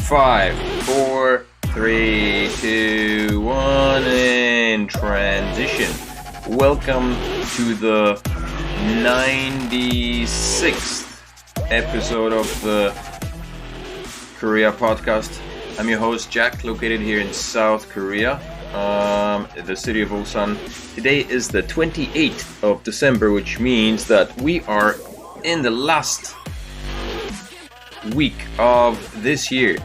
5, 4, 3, 2, 1, and transition. Welcome to the 96th episode of the Korea podcast. I'm your host Jack, located here in South Korea, the city of Ulsan. Today is the 28th of December, which means that we are in the last week of this year.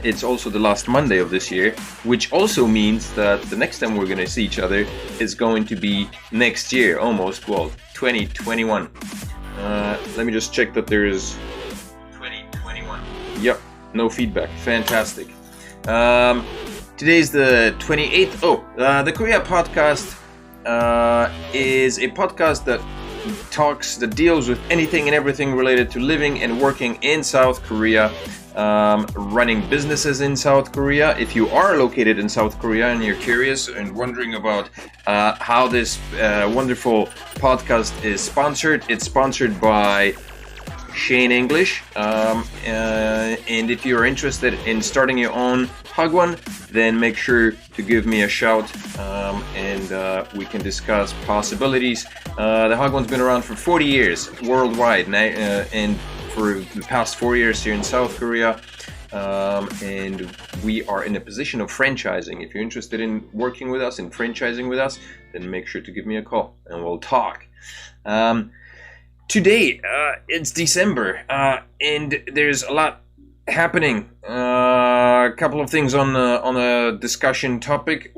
It's also the last Monday of this year, which also means that the next time we're going to see each other is going to be next year, almost, 2021. Let me just check that there is 2021. Yep, no feedback. Fantastic. Today's the 28th. The Korea podcast is a podcast that deals with anything and everything related to living and working in South Korea, running businesses in South Korea. If you are located in South Korea and you're curious and wondering about how this wonderful podcast is sponsored, it's sponsored by Shane English, and if you're interested in starting your own Hagwon, then make sure to give me a shout, and we can discuss possibilities. The Hagwon's been around for 40 years worldwide, and for the past 4 years here in South Korea, and we are in a position of franchising. If you're interested in working with us and franchising with us, then make sure to give me a call and we'll talk. Today, it's December, and there's a lot happening. A couple of things on a discussion topic.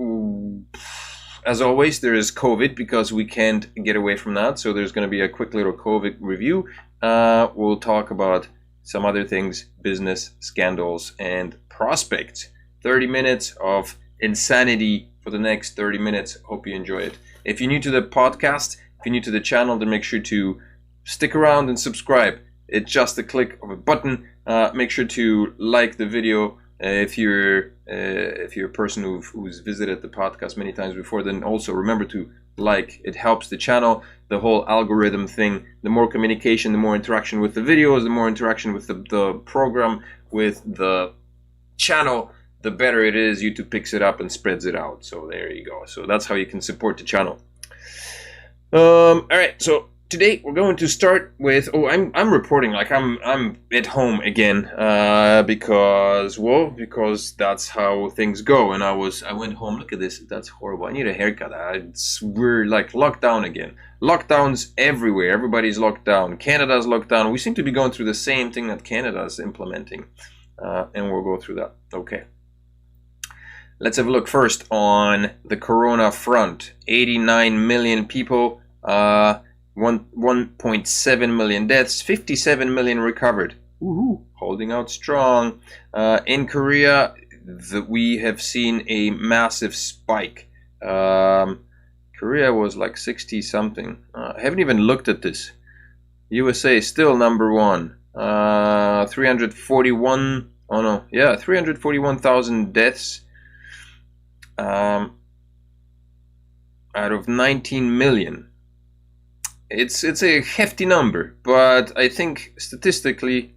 As always, there is COVID, because we can't get away from that. So there's going to be a quick little COVID review. We'll talk about some other things, business, scandals, and prospects. 30 minutes of insanity for the next 30 minutes. Hope you enjoy it. If you're new to the podcast, if you're new to the channel, then make sure to stick around and subscribe. It's just a click of a button. Make sure to like the video if you're a person who's visited the podcast many times before. Then also remember to like. It helps the channel, the whole algorithm thing. The more communication, the more interaction with the videos, the more interaction with the program, with the channel, the better it is. YouTube picks it up and spreads it out. So there you go. So that's how you can support the channel. All right. So today we're going to start with. I'm reporting like I'm at home again, because that's how things go. And I went home. Look at this. That's horrible. I need a haircut. We're like locked down again. Lockdowns everywhere. Everybody's locked down. Canada's locked down. We seem to be going through the same thing that Canada's implementing, and we'll go through that. Okay. Let's have a look first on the Corona front. 89 million people. 1.7 million deaths, 57 million recovered. Woohoo! Holding out strong. In Korea, we have seen a massive spike. Korea was like 60 something. I haven't even looked at this. USA still number one. 341. Oh no, yeah, 341,000 deaths. Out of 19 million. It's a hefty number, but I think statistically,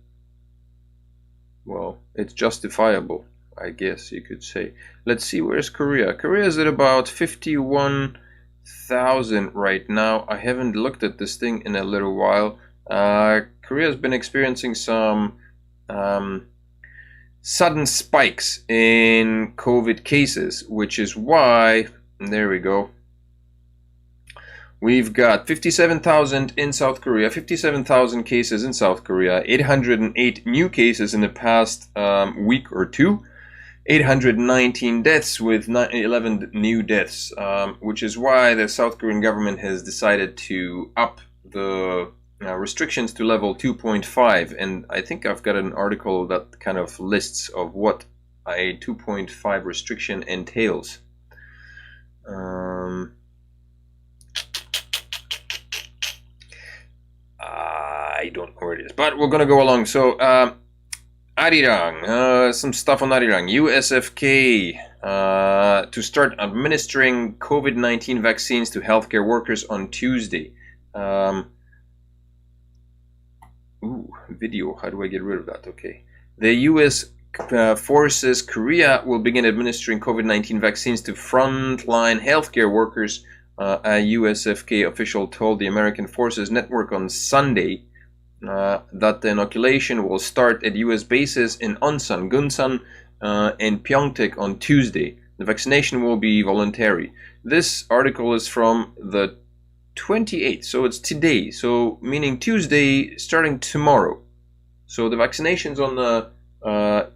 well, it's justifiable, I guess you could say. Let's see, where's Korea? Korea is at about 51,000 right now. I haven't looked at this thing in a little while. Korea has been experiencing some sudden spikes in COVID cases, which is why, there we go. We've got 57,000 in South Korea, 57,000 cases in South Korea, 808 new cases in the past week or two, 819 deaths with 11 new deaths, which is why the South Korean government has decided to up the restrictions to level 2.5. And I think I've got an article that kind of lists of what a 2.5 restriction entails. I don't know where it is, but we're gonna go along. So, Arirang, some stuff on Arirang. USFK to start administering COVID-19 vaccines to healthcare workers on Tuesday. Video, how do I get rid of that? Okay. The U.S. Forces Korea will begin administering COVID-19 vaccines to frontline healthcare workers, a USFK official told the American Forces Network on Sunday. That the inoculation will start at US bases in Onsan, Gunsan, and Pyeongtaek on Tuesday. The vaccination will be voluntary. This article is from the 28th, so it's today, so meaning Tuesday starting tomorrow. So the vaccinations on the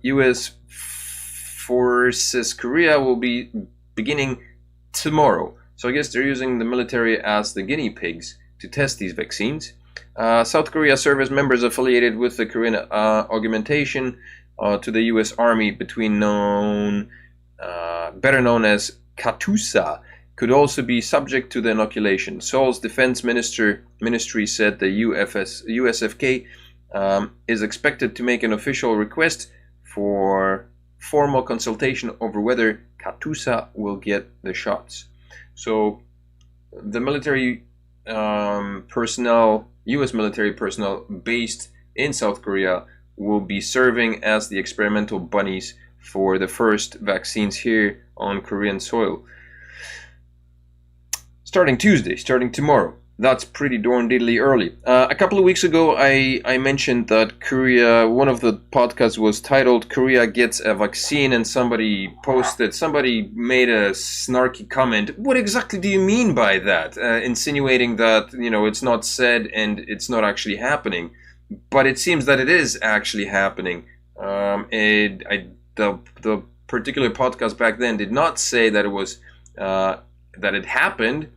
US Forces Korea will be beginning tomorrow. So I guess they're using the military as the guinea pigs to test these vaccines. South Korea service members affiliated with the Korean augmentation to the US Army, better known as Katusa, could also be subject to the inoculation. Seoul's defense ministry said the USFK is expected to make an official request for formal consultation over whether Katusa will get the shots. So the military personnel, US military personnel based in South Korea, will be serving as the experimental bunnies for the first vaccines here on Korean soil. Starting Tuesday, starting tomorrow. That's pretty darn diddly early. A couple of weeks ago, I mentioned that Korea, one of the podcasts was titled Korea Gets a Vaccine, and somebody made a snarky comment. What exactly do you mean by that? Insinuating that, it's not said and it's not actually happening. But it seems that it is actually happening. The particular podcast back then did not say that it was that it happened.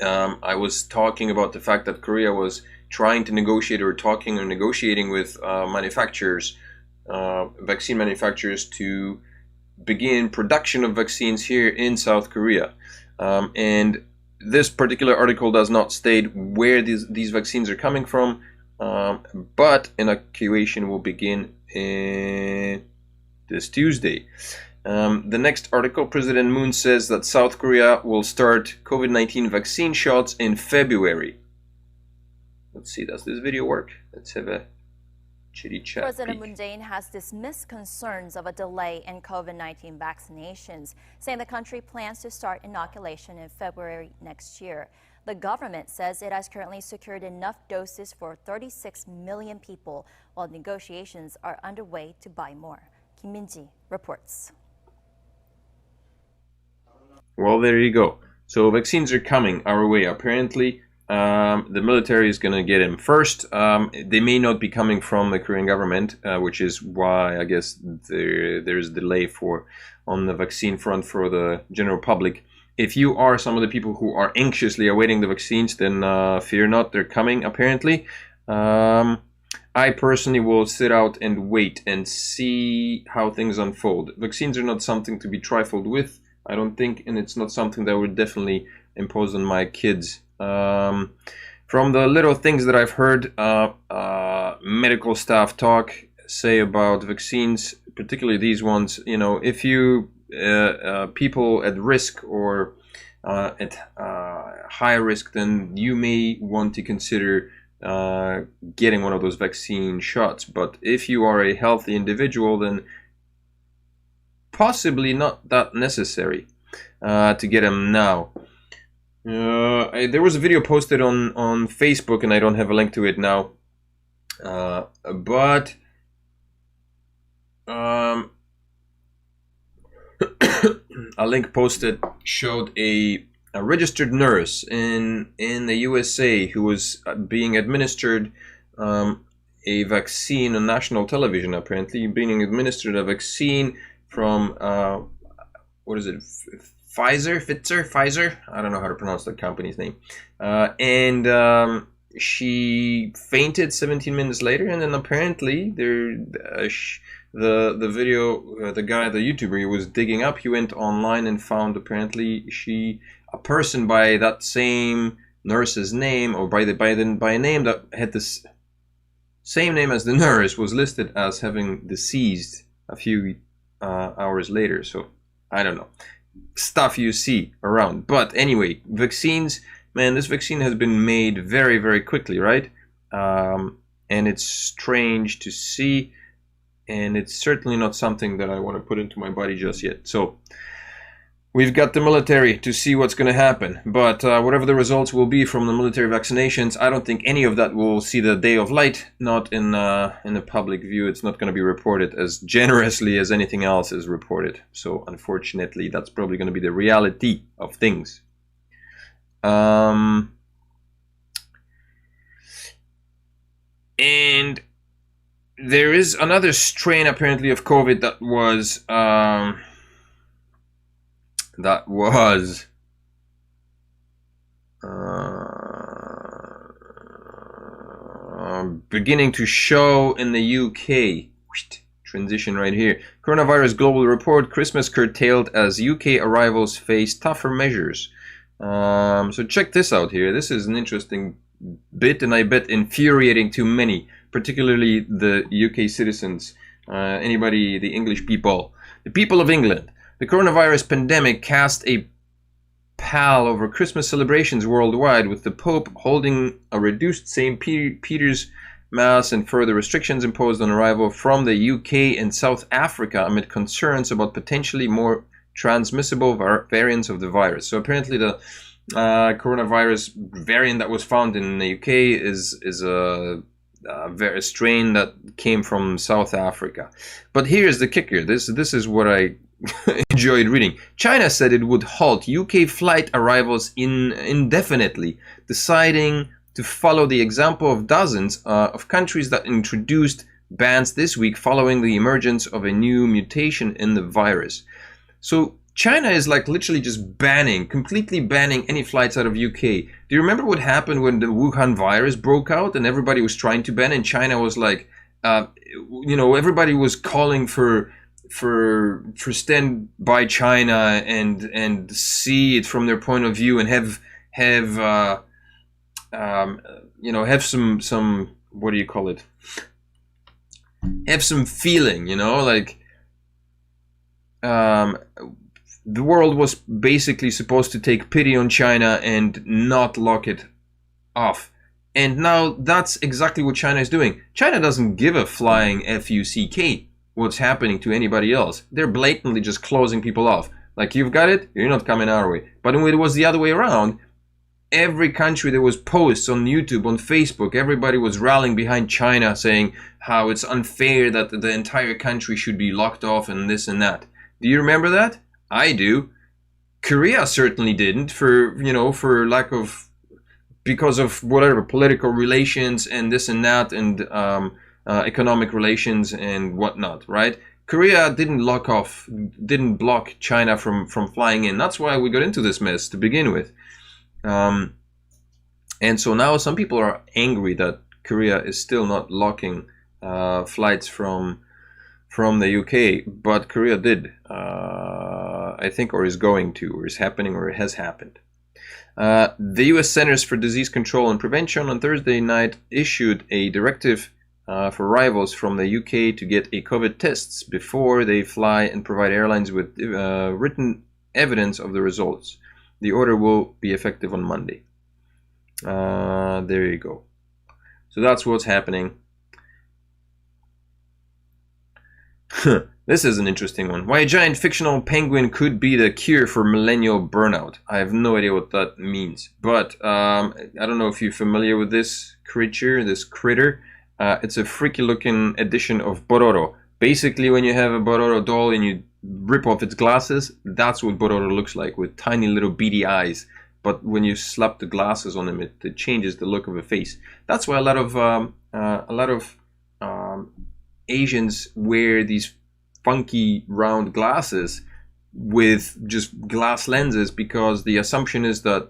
I was talking about the fact that Korea was trying to negotiate or negotiating with vaccine manufacturers to begin production of vaccines here in South Korea. And this particular article does not state where these vaccines are coming from, but inoculation will begin this Tuesday. The next article, President Moon says that South Korea will start COVID-19 vaccine shots in February. Let's see, does this video work? Let's have a chitty chat. President Moon Jae-in has dismissed concerns of a delay in COVID-19 vaccinations, saying the country plans to start inoculation in February next year. The government says it has currently secured enough doses for 36 million people, while negotiations are underway to buy more. Kim Min-ji reports. Well, there you go. So vaccines are coming our way. Apparently, the military is going to get them first. They may not be coming from the Korean government, which is why I guess there's delay on the vaccine front for the general public. If you are some of the people who are anxiously awaiting the vaccines, then fear not, they're coming apparently. I personally will sit out and wait and see how things unfold. Vaccines are not something to be trifled with, I don't think, and it's not something that would definitely impose on my kids. From the little things that I've heard medical staff say about vaccines, particularly these ones, if you people at risk or at high risk, then you may want to consider getting one of those vaccine shots. But if you are a healthy individual, then possibly not that necessary to get them now. There was a video posted on Facebook, and I don't have a link to it now, but a link posted showed a registered nurse in the USA who was being administered a vaccine on national television, apparently being administered a vaccine from what is it, Pfizer? I don't know how to pronounce the company's name. And she fainted 17 minutes later, and then apparently the video, the YouTuber he was digging up, he went online and found apparently a person by that same nurse's name, or by a name that had this same name as the nurse, was listed as having deceased a few hours later. So I don't know, stuff you see around. But anyway, vaccines, man, this vaccine has been made very, very quickly, right? And it's strange to see and it's certainly not something that I want to put into my body just yet. So we've got the military to see what's going to happen, but whatever the results will be from the military vaccinations, I don't think any of that will see the day of light. Not in the public view. It's not going to be reported as generously as anything else is reported. So unfortunately, that's probably going to be the reality of things. And there is another strain apparently of COVID that was beginning to show in the UK. Transition right here. Coronavirus global report. Christmas curtailed as UK arrivals face tougher measures. So check this out here. This is an interesting bit, and I bet infuriating to many, particularly the UK citizens, anybody, the English people, the people of England. The coronavirus pandemic cast a pall over Christmas celebrations worldwide, with the Pope holding a reduced St. Peter's Mass and further restrictions imposed on arrival from the UK and South Africa amid concerns about potentially more transmissible variants of the virus. So apparently the coronavirus variant that was found in the UK is a strain that came from South Africa. But here's the kicker. This is what I enjoyed reading. China said it would halt UK flight arrivals indefinitely, deciding to follow the example of dozens of countries that introduced bans this week following the emergence of a new mutation in the virus. So China is like literally just completely banning any flights out of UK. Do you remember what happened when the Wuhan virus broke out and everybody was trying to ban, and China was like, everybody was calling for stand by China and see it from their point of view and have some what do you call it? Have some feeling, the world was basically supposed to take pity on China and not lock it off. And now that's exactly what China is doing. China doesn't give a flying fuck what's happening to anybody else. They're blatantly just closing people off. Like, you've got it, you're not coming our way. But when it was the other way around, every country there was posts on YouTube, on Facebook, everybody was rallying behind China, saying how it's unfair that the entire country should be locked off and this and that. Do you remember that? I do. Korea certainly didn't, because of whatever, political relations and this and that, and economic relations and whatnot, right? Korea didn't block China from flying in. That's why we got into this mess to begin with. And so now some people are angry that Korea is still not locking flights from the UK, but Korea did, I think, or is going to, or is happening, or it has happened. The US Centers for Disease Control and Prevention on Thursday night issued a directive for arrivals from the UK to get a COVID tests before they fly and provide airlines with written evidence of the results. The order will be effective on Monday. There you go. So that's what's happening. This is an interesting one. Why a giant fictional penguin could be the cure for millennial burnout. I have no idea what that means. But I don't know if you're familiar with this creature, this critter. It's a freaky looking edition of Bororo. Basically, when you have a Bororo doll and you rip off its glasses, that's what Bororo looks like, with tiny little beady eyes. But when you slap the glasses on him, it changes the look of a face. That's why a lot of Asians wear these funky round glasses with just glass lenses, because the assumption is that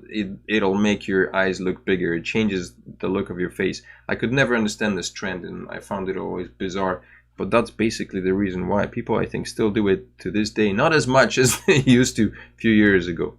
it'll make your eyes look bigger. It changes the look of your face. I could never understand this trend, and I found it always bizarre. But that's basically the reason why people, I think, still do it to this day. Not as much as they used to a few years ago.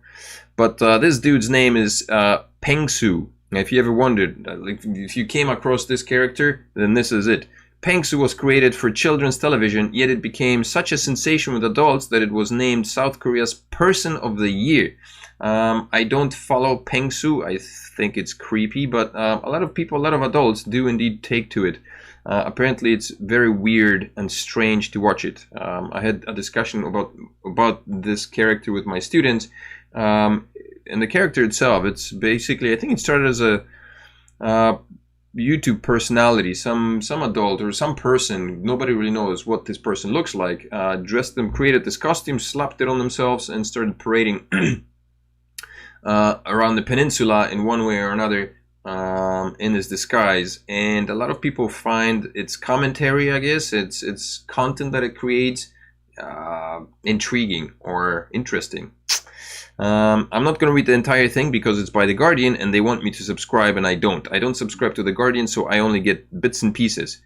But this dude's name is Pengsu. If you ever wondered, if you came across this character, then this is it. Pengsu was created for children's television, yet it became such a sensation with adults that it was named South Korea's Person of the Year. I don't follow Pengsu. I think it's creepy, but a lot of people, a lot of adults do indeed take to it. Apparently, it's very weird and strange to watch it. I had a discussion about this character with my students, and the character itself. It's basically, I think it started as a YouTube personality, some adult or some person. Nobody really knows what this person looks like. Dressed them, created this costume, slapped it on themselves, and started parading around the peninsula in one way or another. In this disguise, and a lot of people find its commentary, I guess, its content that it creates, intriguing or interesting. I'm not going to read the entire thing because it's by The Guardian and they want me to subscribe, and I don't subscribe to The Guardian, so I only get bits and pieces.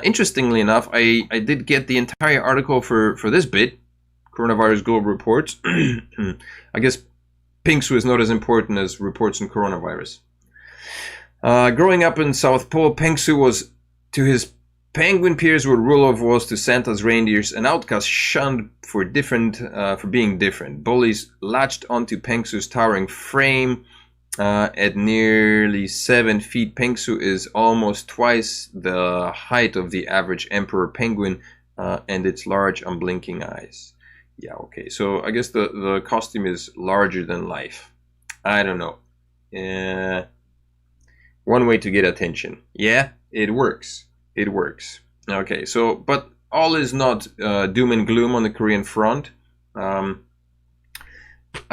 Interestingly enough, I did get the entire article for this bit, Coronavirus Global Reports. I guess Pengsu is not as important as reports on coronavirus. Growing up in South Pole, Pengsu was to his penguin peers what Rudolph was to Santa's reindeers, an outcast shunned for being different. Bullies latched onto Pengsu's towering frame. At nearly 7 feet, Pengsu is almost twice the height of the average emperor penguin, and its large, unblinking eyes. Yeah, okay, so I guess the costume is larger than life. I don't know. One way to get attention. Yeah, it works. It works. Okay, so, but all is not doom and gloom on the Korean front. A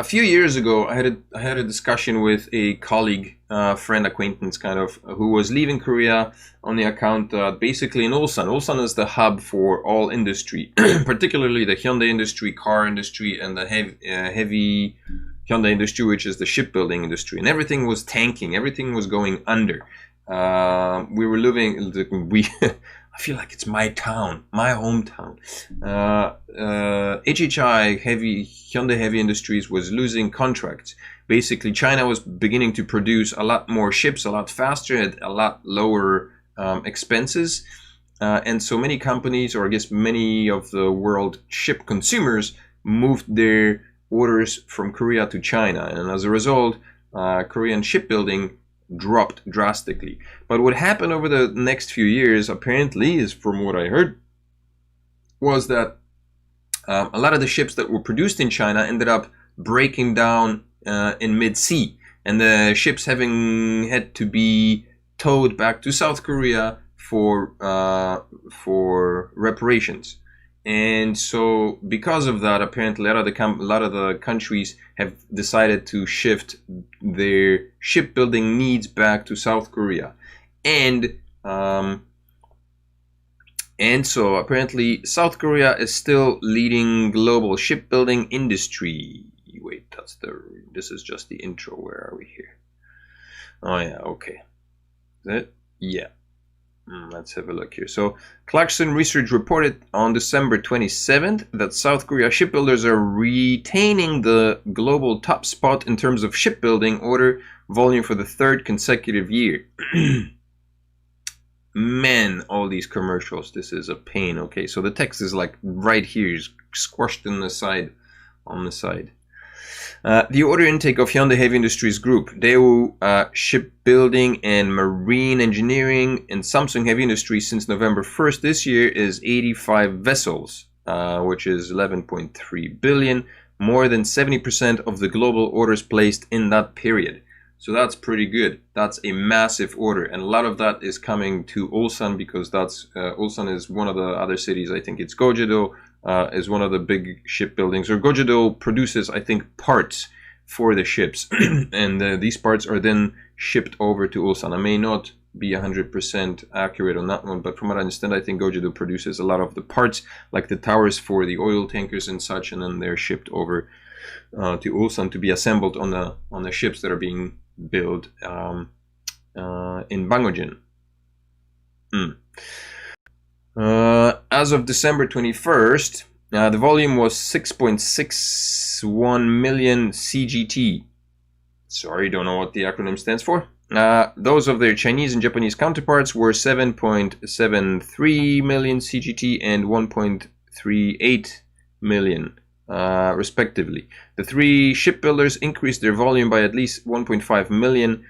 few years ago, I had a discussion with a colleague, friend, acquaintance, kind of, who was leaving Korea on the account that basically in Ulsan. Ulsan is the hub for all industry, particularly the Hyundai industry, car industry, and the heavy Hyundai industry, which is the shipbuilding industry, and everything was tanking. Everything was going under. We were living. I feel like it's my town, my hometown. HHI Hyundai Heavy Industries was losing contracts. Basically, China was beginning to produce a lot more ships, a lot faster, at a lot lower expenses, and so many companies, or I guess many of the world ship consumers, moved their orders from Korea to China, and as a result, Korean shipbuilding dropped drastically. But what happened over the next few years, apparently, is from what I heard, was that a lot of the ships that were produced in China ended up breaking down in mid-sea, and the ships having had to be towed back to South Korea for reparations. And so, because of that, apparently a lot of the countries have decided to shift their shipbuilding needs back to South Korea, and so apparently South Korea is still leading global shipbuilding industry. Wait, this is just the intro. Where are we here? Oh yeah, okay. Is that it? Yeah. Let's have a look here. So, Clarkson Research reported on December 27th that South Korea shipbuilders are retaining the global top spot in terms of shipbuilding order volume for the third consecutive year. Man, all these commercials. This is a pain. Okay, so the text is like right here, squashed on the side. The order intake of Hyundai Heavy Industries Group, Daewoo Shipbuilding and Marine Engineering, and Samsung Heavy Industries since November 1st this year is 85 vessels, which is 11.3 billion, more than 70% of the global orders placed in that period. So that's pretty good. That's a massive order, and a lot of that is coming to Ulsan, because that's Ulsan is one of the other cities. I think it's Gojedo. Is one of the big shipbuildings, or Gojedo produces, I think, parts for the ships, and these parts are then shipped over to Ulsan. I may not be 100% accurate on that one, but from what I understand, I think Gojedo produces a lot of the parts, like the towers for the oil tankers and such, and then they're shipped over to Ulsan to be assembled on the ships that are being built in Bangojin. As of December 21st, the volume was 6.61 million CGT. Sorry, don't know what the acronym stands for. Those of their Chinese and Japanese counterparts were 7.73 million CGT and 1.38 million, respectively. The three shipbuilders increased their volume by at least 1.5 million.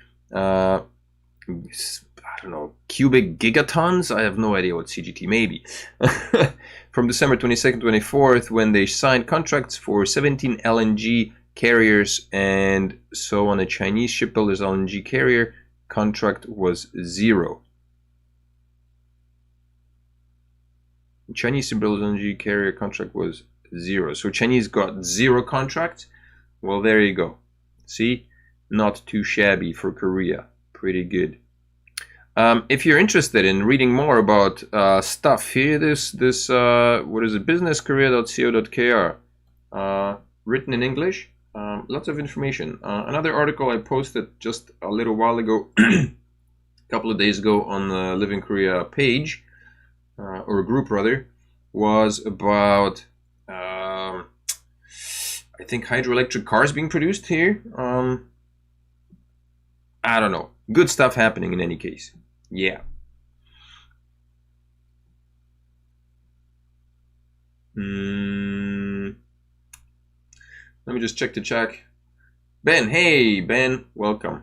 don't know, cubic gigatons. I have no idea what CGT, maybe. From December 22nd, 24th, when they signed contracts for 17 LNG carriers, and so on a Chinese shipbuilder's LNG carrier contract was 0. Chinese shipbuilder's LNG carrier contract was 0. So Chinese got 0 contract. Well, there you go. See, not too shabby for Korea. Pretty good. If you're interested in reading more about stuff, here this what is it, businesskorea.co.kr, written in English. Lots of information. Another article I posted just a little while ago, a couple of days ago on the Live in Korea page, or group rather, was about I think hydroelectric cars being produced here. I don't know. Good stuff happening in any case. Yeah. Let me just check the chat. Ben, hey Ben, welcome.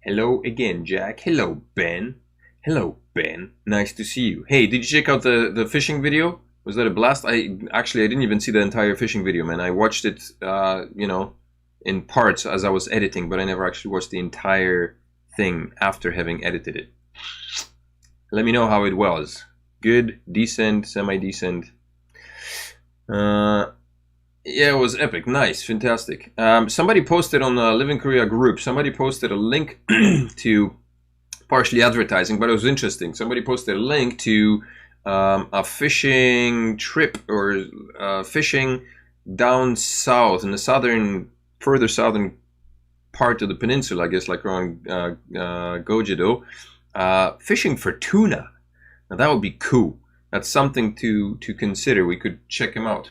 Hello again, Jack. Hello, Ben. Hello, Ben. Nice to see you. Hey, did you check out the fishing video? Was that a blast? I didn't even see the entire fishing video, man. I watched it, you know, in parts as I was editing, but I never actually watched the entire thing after having edited it. Let me know how it was. Good, decent, semi-decent. Yeah, it was epic. Nice, fantastic. Somebody posted on the Live in Korea group, somebody posted a link to, partially advertising, but it was interesting. Somebody posted a link to a fishing trip, or fishing down south in the further southern part of the peninsula, I guess, like around Gojedo, fishing for tuna. Now that would be cool. That's something to consider. We could check them out.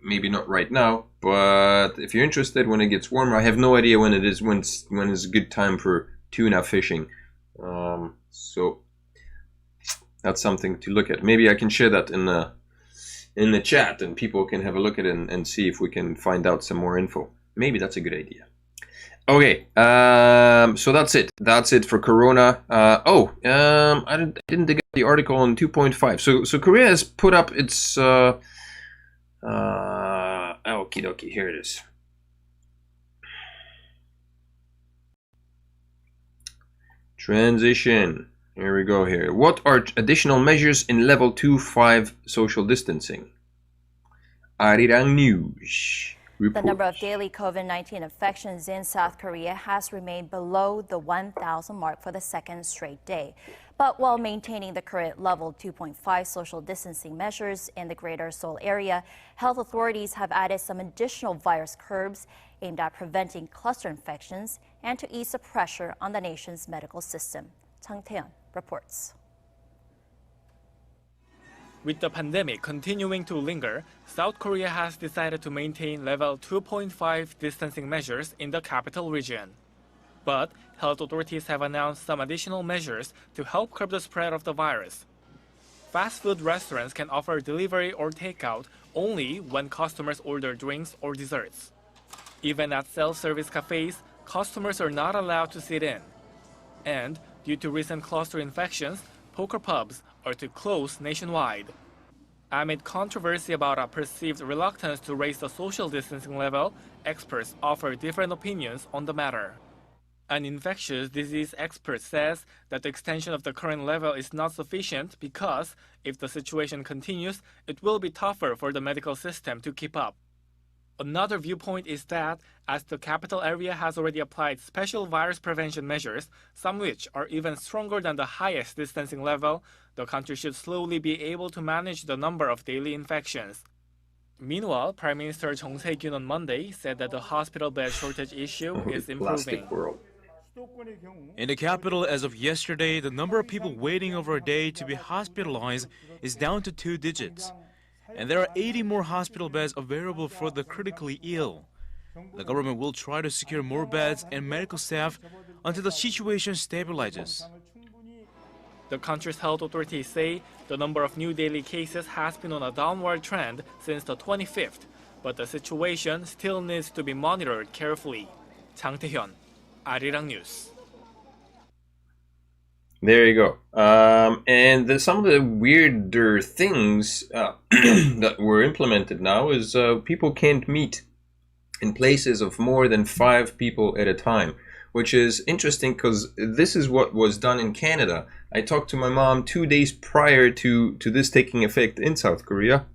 Maybe not right now, but if you're interested, when it gets warmer, I have no idea when it is, when is a good time for tuna fishing. So that's something to look at. Maybe I can share that in the chat, and people can have a look at it and see if we can find out some more info. Maybe that's a good idea. Okay, so that's it. That's it for Corona. I didn't dig up the article on 2.5. So Korea has put up its okie dokie, here it is. Transition. Here we go here. What are additional measures in level 2.5 social distancing? Arirang News. The number of daily COVID-19 infections in South Korea has remained below the 1,000 mark for the second straight day. But while maintaining the current level 2.5 social distancing measures in the greater Seoul area, health authorities have added some additional virus curbs aimed at preventing cluster infections and to ease the pressure on the nation's medical system. Chang Tae-yeon reports. With the pandemic continuing to linger, South Korea has decided to maintain level 2.5 distancing measures in the capital region. But health authorities have announced some additional measures to help curb the spread of the virus. Fast food restaurants can offer delivery or takeout only when customers order drinks or desserts. Even at self-service cafes, customers are not allowed to sit in. And due to recent cluster infections, poker pubs are to close nationwide. Amid controversy about a perceived reluctance to raise the social distancing level, experts offer different opinions on the matter. An infectious disease expert says that the extension of the current level is not sufficient because, if the situation continues, it will be tougher for the medical system to keep up. Another viewpoint is that, as the capital area has already applied special virus prevention measures, some which are even stronger than the highest distancing level, the country should slowly be able to manage the number of daily infections. Meanwhile, Prime Minister Chung Se-kyun on Monday said that the hospital bed shortage issue is improving. In the capital, as of yesterday, the number of people waiting over a day to be hospitalized is down to 2 digits. And there are 80 more hospital beds available for the critically ill. The government will try to secure more beds and medical staff until the situation stabilizes. The country's health authorities say the number of new daily cases has been on a downward trend since the 25th, but the situation still needs to be monitored carefully. Chang Tae-yeon, Arirang News. There you go. And some of the weirder things that were implemented now is people can't meet in places of more than 5 people at a time, which is interesting because this is what was done in Canada. I talked to my mom 2 days prior to this taking effect in South Korea.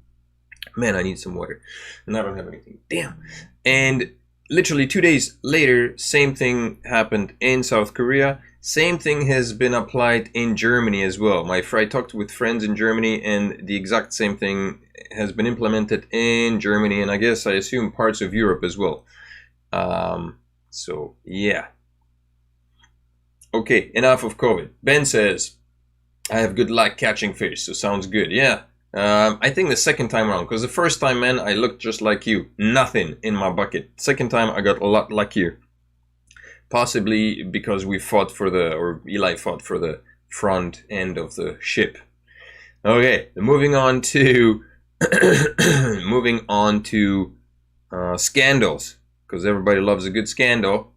Man, I need some water, and I don't have anything. Damn. And literally 2 days later, same thing happened in South Korea. Same thing has been applied in Germany as well. I talked with friends in Germany, and the exact same thing has been implemented in Germany, and I assume parts of Europe as well. So yeah. Okay, enough of COVID. Ben says, I have good luck catching fish, so sounds good. Yeah. I think the second time around, because the first time, man, I looked just like you. Nothing in my bucket. Second time, I got a lot luckier. Possibly because Eli fought for the front end of the ship. Okay, moving on to scandals, because everybody loves a good scandal.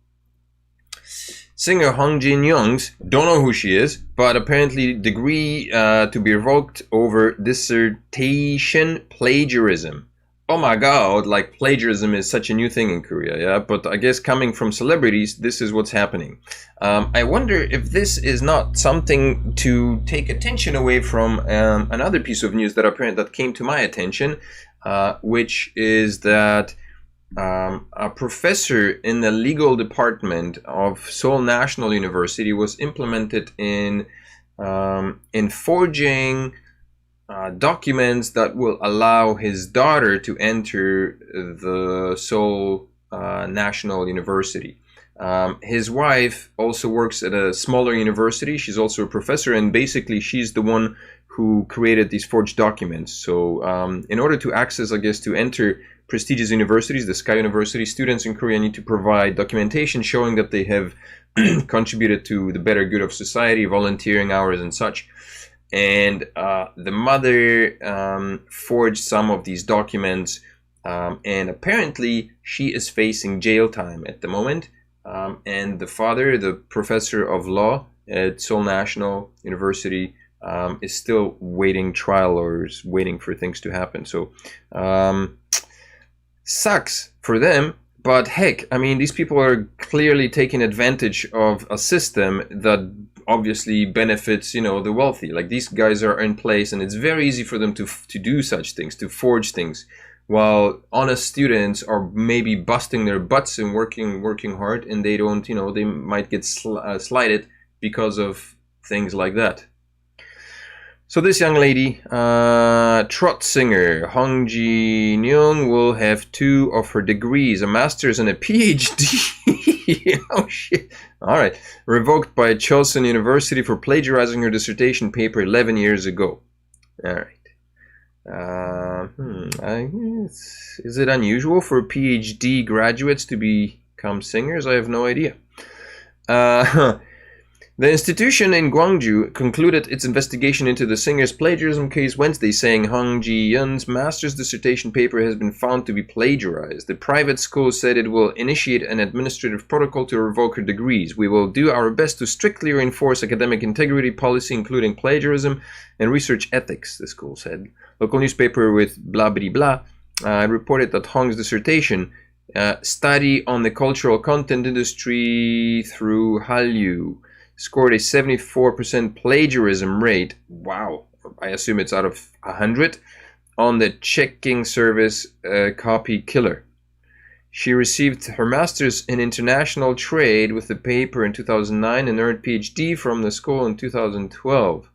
Singer Hong Jin-young's, don't know who she is, but apparently degree to be revoked over dissertation plagiarism. Oh my god, like plagiarism is such a new thing in Korea, yeah? But I guess coming from celebrities, this is what's happening. I wonder if this is not something to take attention away from another piece of news that came to my attention, which is that a professor in the legal department of Seoul National University was implemented in forging documents that will allow his daughter to enter the Seoul National University. His wife also works at a smaller university. She's also a professor, and basically she's the one who created these forged documents. So in order to access, I guess, to enter prestigious universities, the Sky University, students in Korea need to provide documentation showing that they have contributed to the better good of society, volunteering hours and such. And the mother forged some of these documents, and apparently she is facing jail time at the moment. And the father, the professor of law at Seoul National University, is still waiting trial or is waiting for things to happen. So sucks for them. But heck, I mean, these people are clearly taking advantage of a system that obviously benefits, the wealthy. Like, these guys are in place, and it's very easy for them to do such things, to forge things, while honest students are maybe busting their butts and working hard, and they don't, they might get slighted because of things like that. So this young lady, trot singer Hong Jin-young, will have 2 of her degrees, a master's and a PhD. Oh shit. Alright. Revoked by Chosun University for plagiarizing her dissertation paper 11 years ago. Alright. Is it unusual for PhD graduates to become singers? I have no idea. The institution in Gwangju concluded its investigation into the singer's plagiarism case Wednesday, saying Hong Ji-yeon's master's dissertation paper has been found to be plagiarized. The private school said it will initiate an administrative protocol to revoke her degrees. We will do our best to strictly reinforce academic integrity policy, including plagiarism and research ethics, the school said. Local newspaper with blah blah blah reported that Hong's dissertation, study on the cultural content industry through Hallyu, scored a 74% plagiarism rate. Wow. I assume it's out of 100 on the checking service Copy Killer. She received her master's in international trade with the paper in 2009 and earned PhD from the school in 2012.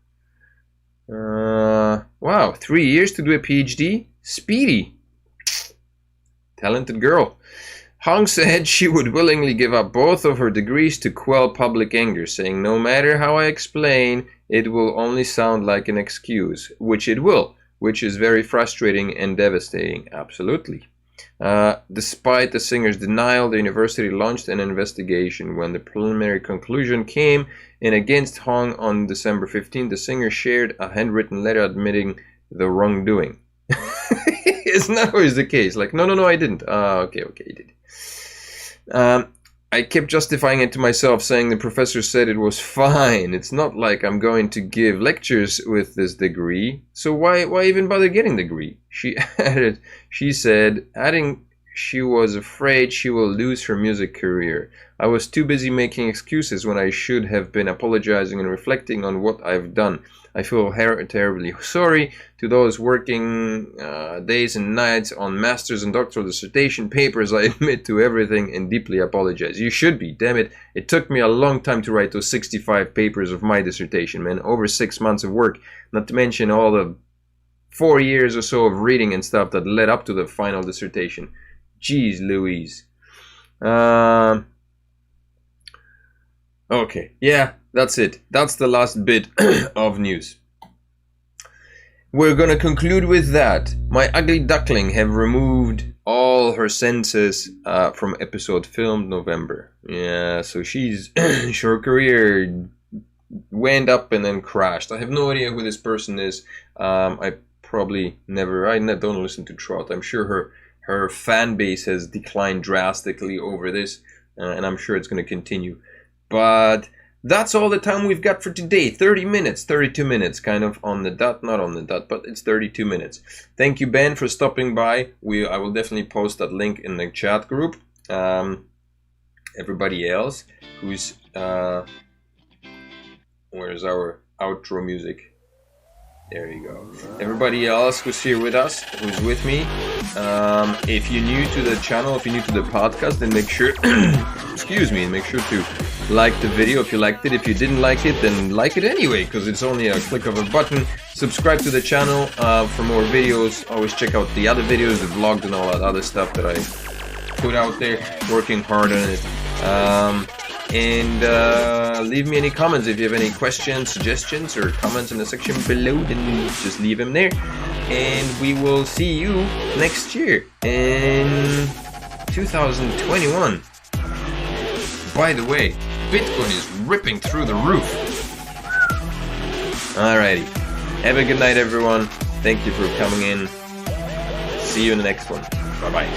Wow, 3 years to do a PhD? Speedy. Talented girl. Hong said she would willingly give up both of her degrees to quell public anger, saying, no matter how I explain, it will only sound like an excuse, which it will, which is very frustrating and devastating. Absolutely. Despite the singer's denial, the university launched an investigation. When the preliminary conclusion came in against Hong on December 15, the singer shared a handwritten letter admitting the wrongdoing. It's not always the case. Like, no, I didn't. Okay, you did. I kept justifying it to myself, saying the professor said it was fine. It's not like I'm going to give lectures with this degree, so why even bother getting the degree? She added, she said, adding she was afraid she will lose her music career. I was too busy making excuses when I should have been apologizing and reflecting on what I've done. I feel terribly sorry to those working days and nights on master's and doctoral dissertation papers. I admit to everything and deeply apologize. You should be, damn it. It took me a long time to write those 65 papers of my dissertation, man. Over 6 months of work, not to mention all the 4 years or so of reading and stuff that led up to the final dissertation. Jeez Louise. Okay, yeah, that's it. That's the last bit of news. We're gonna conclude with that. My ugly duckling have removed all her senses from episode filmed November. Yeah, so she's her career went up and then crashed. I have no idea who this person is. I probably never. I don't listen to Trot. I'm sure her fan base has declined drastically over this, and I'm sure it's going to continue. But that's all the time we've got for today. 30 minutes, 32 minutes, kind of on the dot, not on the dot, but it's 32 minutes. Thank you, Ben, for stopping by. I will definitely post that link in the chat group. Everybody else who's where's our outro music? There you go. Everybody else who's here with us, who's with me, if you're new to the channel, if you're new to the podcast, then make sure, excuse me, make sure to like the video if you liked it. If you didn't like it, then like it anyway, because it's only a click of a button. Subscribe to the channel for more videos. Always check out the other videos, the vlogs and all that other stuff that I put out there. Working hard on it. And leave me any comments if you have any questions, suggestions, or comments in the section below. Then just leave them there, and we will see you next year in 2021. By the way, Bitcoin is ripping through the roof. Alrighty, have a good night, everyone. Thank you for coming in. See you in the next one. Bye bye.